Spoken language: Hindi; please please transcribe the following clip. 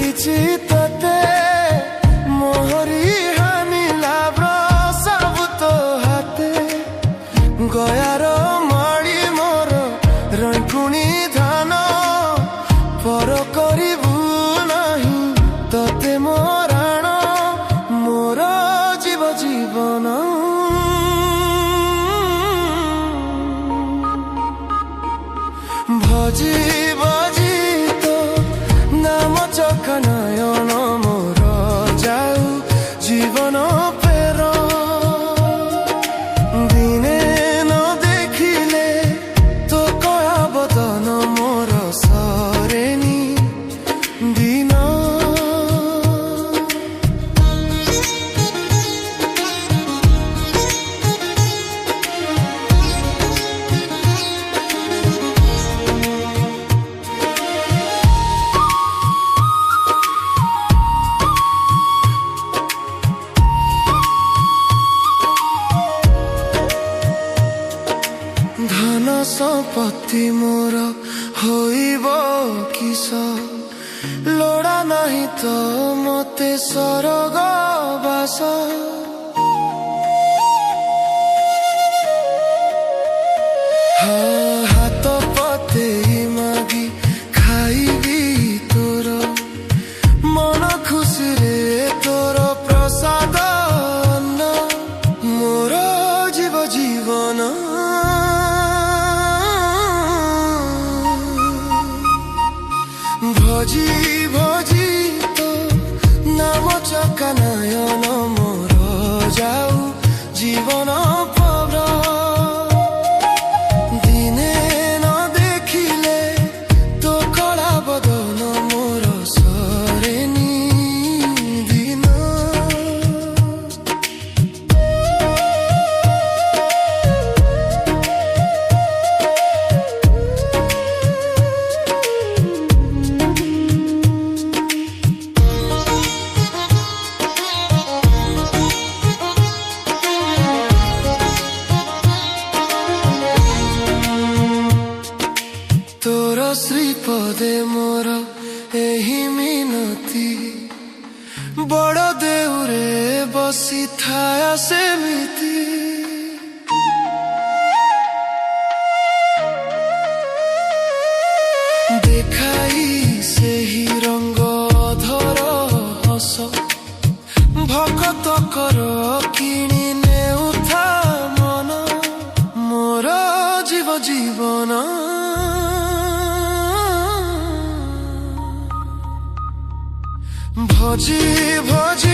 देखिछि तते मोहरी हानिला सब तो हाथे गयार माड़ी मोर रैकुणी धान पर करिबु नाही तते मोराण मोर जीव जीवन भजी भजी तो नाम चका नयन मोर जाऊ जीवन फेर दिने न देखिले तो कया बदन मोर सरेनी दिन धन संपत्ति मोर होइब किस लोड़ा नहीं तो मते सरग बास हाथ पते मागी खाइबी तोर मन खुशी रे तोर प्रसाद अन्न मोर जीव जीवन भजी भजी तो नाम चका नयन मोर जाऊ जीवन पर दिने न देखिले तो कला बदन मोर सरेनी दिन तोर श्रीपदे मोर एही मिनती बड़ देउरे बसी थाया सेमिति देखाई सेही रंग धर हस भगत कर किणी नेउथा मन मोर जीव जीवन भजी भजी